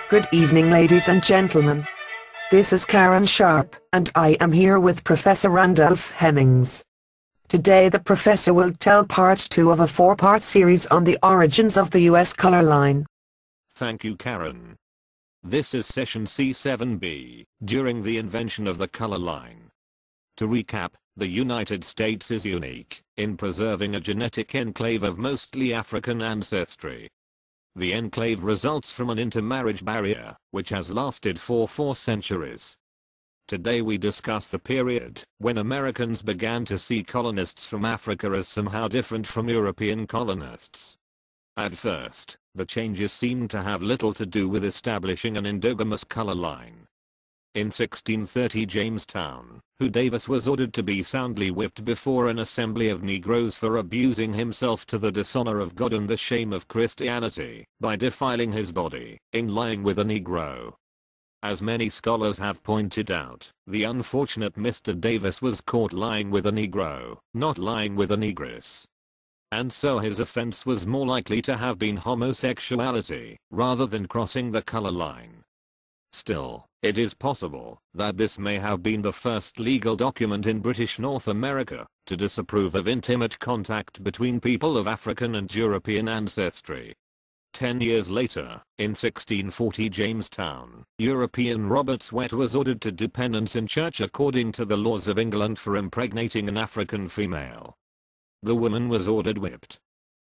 Good evening, ladies and gentlemen. This is Karen Sharp, and I am here with Professor Randolph Hemmings. Today the professor will tell part 2 of a 4-part series on the origins of the US color line. Thank you, Karen. This is session C7B, during the invention of the color line. To recap, the United States is unique in preserving a genetic enclave of mostly African ancestry. The enclave results from an intermarriage barrier, which has lasted for 4 centuries. Today we discuss the period when Americans began to see colonists from Africa as somehow different from European colonists. At first, the changes seemed to have little to do with establishing an endogamous color line. In 1630 Jamestown, Davis was ordered to be soundly whipped before an assembly of Negroes for abusing himself to the dishonor of God and the shame of Christianity, by defiling his body, in lying with a Negro. As many scholars have pointed out, the unfortunate Mr. Davis was caught lying with a Negro, not lying with a Negress. And so his offense was more likely to have been homosexuality, rather than crossing the color line. Still, it is possible that this may have been the first legal document in British North America to disapprove of intimate contact between people of African and European ancestry. 10 years later, in 1640 Jamestown, European Robert Swett was ordered to do penance in church according to the laws of England for impregnating an African female. The woman was ordered whipped.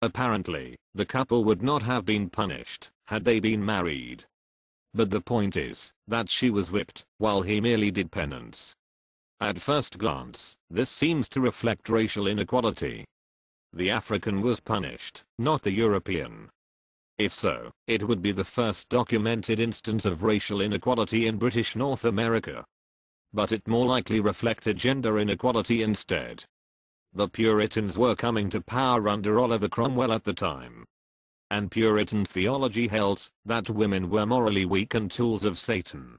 Apparently, the couple would not have been punished had they been married. But the point is that she was whipped, while he merely did penance. At first glance, this seems to reflect racial inequality. The African was punished, not the European. If so, it would be the first documented instance of racial inequality in British North America. But it more likely reflected gender inequality instead. The Puritans were coming to power under Oliver Cromwell at the time. And Puritan theology held that women were morally weak and tools of Satan.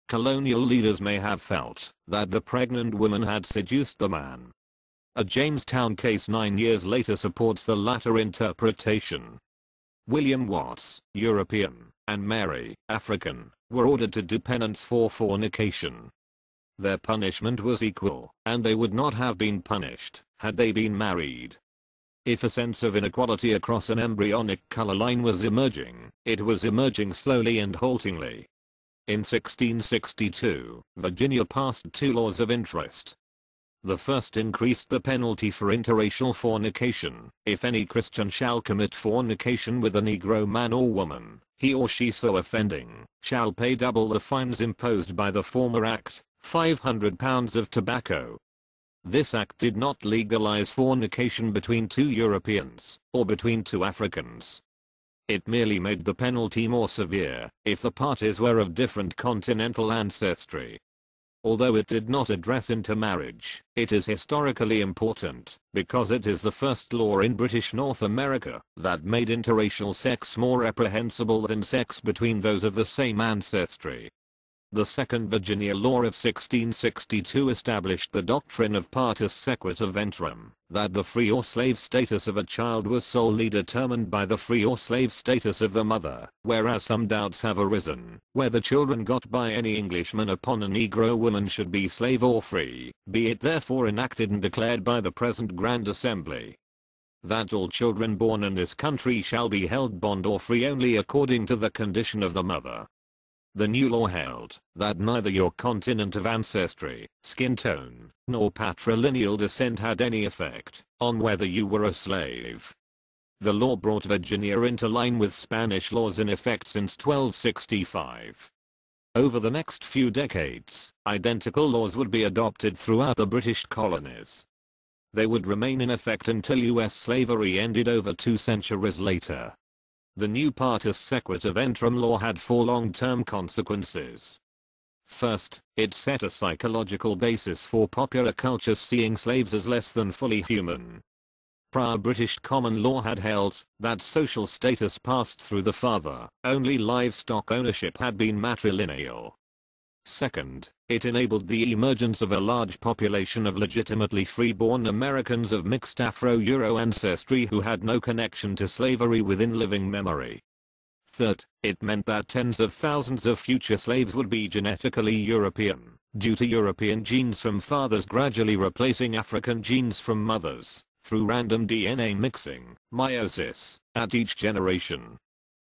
Colonial leaders may have felt that the pregnant woman had seduced the man. A Jamestown case 9 years later supports the latter interpretation. William Watts, European, and Mary, African, were ordered to do penance for fornication. Their punishment was equal, and they would not have been punished had they been married. If a sense of inequality across an embryonic color line was emerging, it was emerging slowly and haltingly. In 1662, Virginia passed 2 laws of interest. The first increased the penalty for interracial fornication. If any Christian shall commit fornication with a Negro man or woman, he or she so offending shall pay double the fines imposed by the former act, 500 pounds of tobacco. This act did not legalize fornication between 2 Europeans, or between 2 Africans. It merely made the penalty more severe if the parties were of different continental ancestry. Although it did not address intermarriage, it is historically important, because it is the first law in British North America that made interracial sex more reprehensible than sex between those of the same ancestry. The Second Virginia Law of 1662 established the doctrine of partus sequitur ventrum, that the free or slave status of a child was solely determined by the free or slave status of the mother, whereas some doubts have arisen whether children got by any Englishman upon a Negro woman should be slave or free, be it therefore enacted and declared by the present Grand Assembly, that all children born in this country shall be held bond or free only according to the condition of the mother. The new law held that neither your continent of ancestry, skin tone, nor patrilineal descent had any effect on whether you were a slave. The law brought Virginia into line with Spanish laws in effect since 1265. Over the next few decades, identical laws would be adopted throughout the British colonies. They would remain in effect until US slavery ended over 2 centuries later. The new partus sequitur ventrum law had 4 long-term consequences. First, it set a psychological basis for popular culture seeing slaves as less than fully human. Prior British common law had held that social status passed through the father, only livestock ownership had been matrilineal. Second, it enabled the emergence of a large population of legitimately free-born Americans of mixed Afro-Euro ancestry who had no connection to slavery within living memory. Third, it meant that tens of thousands of future slaves would be genetically European, due to European genes from fathers gradually replacing African genes from mothers, through random DNA mixing, meiosis, at each generation.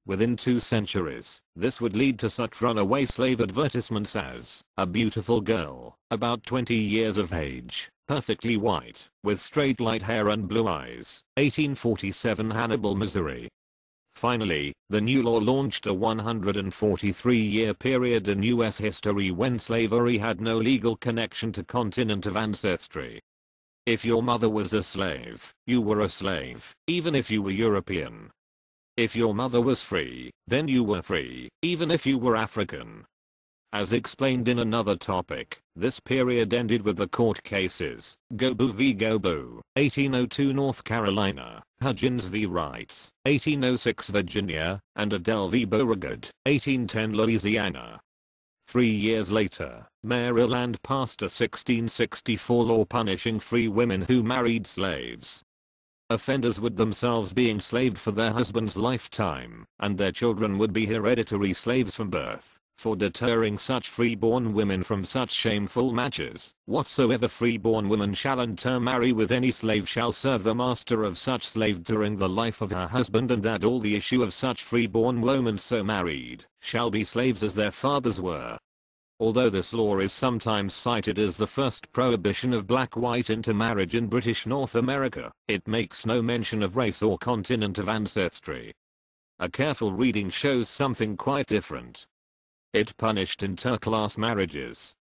Within 2 centuries, this would lead to such runaway slave advertisements as, "A beautiful girl, about 20 years of age, perfectly white, with straight light hair and blue eyes, 1847 Hannibal, Missouri." Finally, the new law launched a 143-year period in U.S. history when slavery had no legal connection to continent of ancestry. If your mother was a slave, you were a slave, even if you were European. If your mother was free, then you were free, even if you were African. As explained in another topic, this period ended with the court cases, Gobu v. Gobu, 1802 North Carolina, Hudgens v. Wrights, 1806 Virginia, and Adele v. Beauregard, 1810 Louisiana. 3 years later, Maryland passed a 1664 law punishing free women who married slaves. Offenders would themselves be enslaved for their husband's lifetime, and their children would be hereditary slaves from birth. For deterring such free-born women from such shameful matches, whatsoever free-born woman shall intermarry with any slave shall serve the master of such slave during the life of her husband, and that all the issue of such free-born women so married, shall be slaves as their fathers were. Although this law is sometimes cited as the first prohibition of black-white intermarriage in British North America, it makes no mention of race or continent of ancestry. A careful reading shows something quite different. It punished interclass marriages.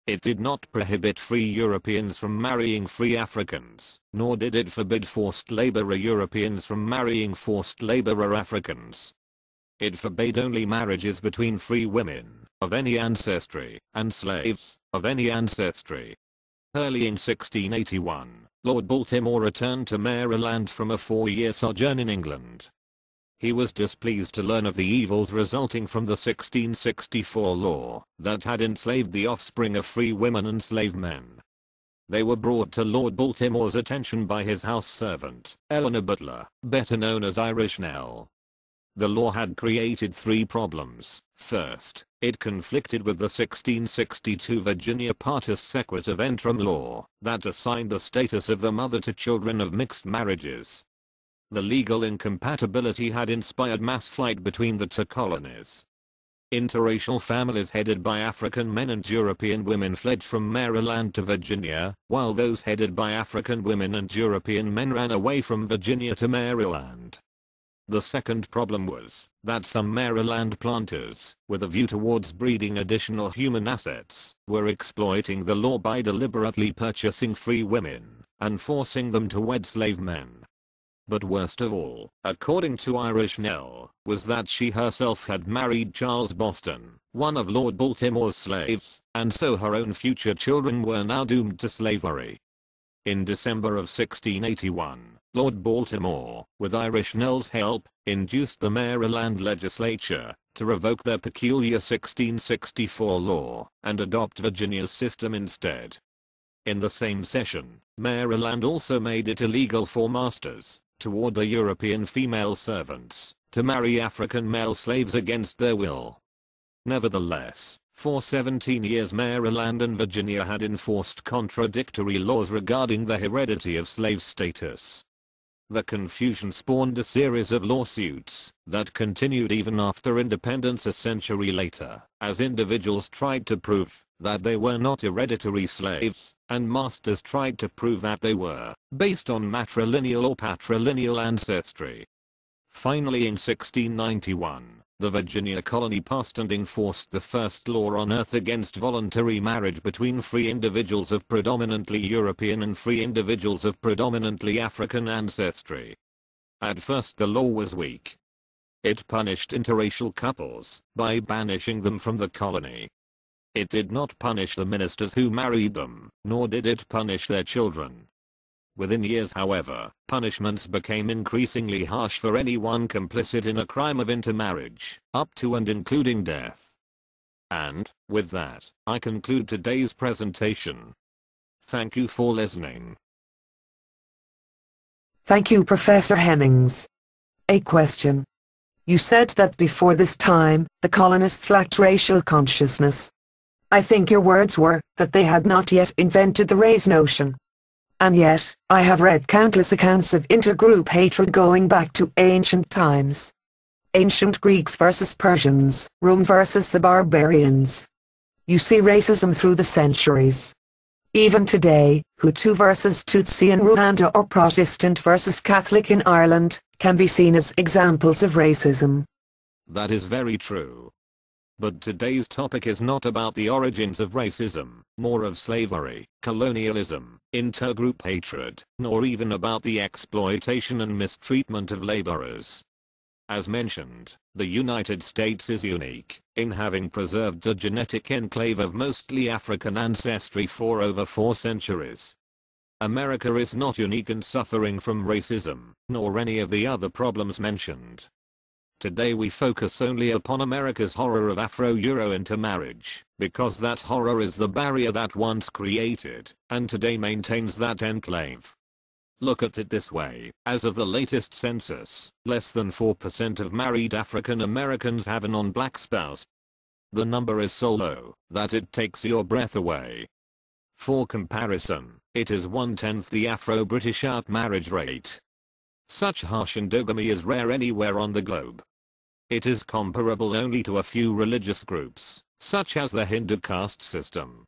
It did not prohibit free Europeans from marrying free Africans, nor did it forbid forced laborer Europeans from marrying forced laborer Africans. It forbade only marriages between free women, of any ancestry, and slaves, of any ancestry. Early in 1681, Lord Baltimore returned to Maryland from a 4-year sojourn in England. He was displeased to learn of the evils resulting from the 1664 law that had enslaved the offspring of free women and slave men. They were brought to Lord Baltimore's attention by his house servant, Eleanor Butler, better known as Irish Nell. The law had created 3 problems. First, it conflicted with the 1662 Virginia Partus Sequitur Ventrum law that assigned the status of the mother to children of mixed marriages. The legal incompatibility had inspired mass flight between the 2 colonies. Interracial families headed by African men and European women fled from Maryland to Virginia, while those headed by African women and European men ran away from Virginia to Maryland. The second problem was that some Maryland planters, with a view towards breeding additional human assets, were exploiting the law by deliberately purchasing free women and forcing them to wed slave men. But worst of all, according to Irish Nell, was that she herself had married Charles Boston, one of Lord Baltimore's slaves, and so her own future children were now doomed to slavery. In December of 1681, Lord Baltimore, with Irish Nell's help, induced the Maryland legislature to revoke their peculiar 1664 law and adopt Virginia's system instead. In the same session, Maryland also made it illegal for masters to order European female servants to marry African male slaves against their will. Nevertheless, for 17 years Maryland and Virginia had enforced contradictory laws regarding the heredity of slave status. The confusion spawned a series of lawsuits that continued even after independence a century later, as individuals tried to prove that they were not hereditary slaves, and masters tried to prove that they were, based on matrilineal or patrilineal ancestry. Finally in 1691, the Virginia colony passed and enforced the first law on earth against voluntary marriage between free individuals of predominantly European and free individuals of predominantly African ancestry. At first the law was weak. It punished interracial couples by banishing them from the colony. It did not punish the ministers who married them, nor did it punish their children. Within years, however, punishments became increasingly harsh for anyone complicit in a crime of intermarriage, up to and including death. And, with that, I conclude today's presentation. Thank you for listening. Thank you, Professor Hennings. A question. You said that before this time, the colonists lacked racial consciousness. I think your words were that they had not yet invented the race notion. And yet, I have read countless accounts of intergroup hatred going back to ancient times. Ancient Greeks versus Persians, Rome versus the barbarians. You see racism through the centuries. Even today, Hutu versus Tutsi in Rwanda or Protestant versus Catholic in Ireland can be seen as examples of racism. That is very true. But today's topic is not about the origins of racism, more of slavery, colonialism, intergroup hatred, nor even about the exploitation and mistreatment of laborers. As mentioned, the United States is unique in having preserved a genetic enclave of mostly African ancestry for over 4 centuries. America is not unique in suffering from racism, nor any of the other problems mentioned. Today we focus only upon America's horror of Afro-Euro intermarriage, because that horror is the barrier that once created, and today maintains that enclave. Look at it this way, as of the latest census, less than 4% of married African Americans have a non-black spouse. The number is so low, that it takes your breath away. For comparison, it is 1/10 the Afro-British outmarriage rate. Such harsh endogamy is rare anywhere on the globe. It is comparable only to a few religious groups, such as the Hindu caste system.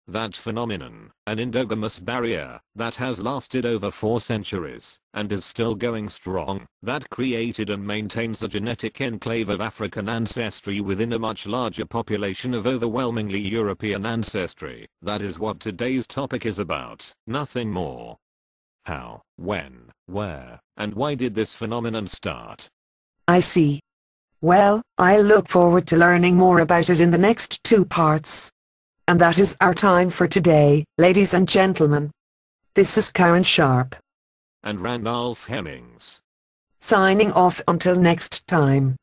That phenomenon, an endogamous barrier, that has lasted over 4 centuries, and is still going strong, that created and maintains a genetic enclave of African ancestry within a much larger population of overwhelmingly European ancestry, that is what today's topic is about, nothing more. How, when, where, and why did this phenomenon start? I see. Well, I look forward to learning more about it in the next 2 parts. And that is our time for today, ladies and gentlemen. This is Karen Sharp. And Randolph Hemmings. Signing off until next time.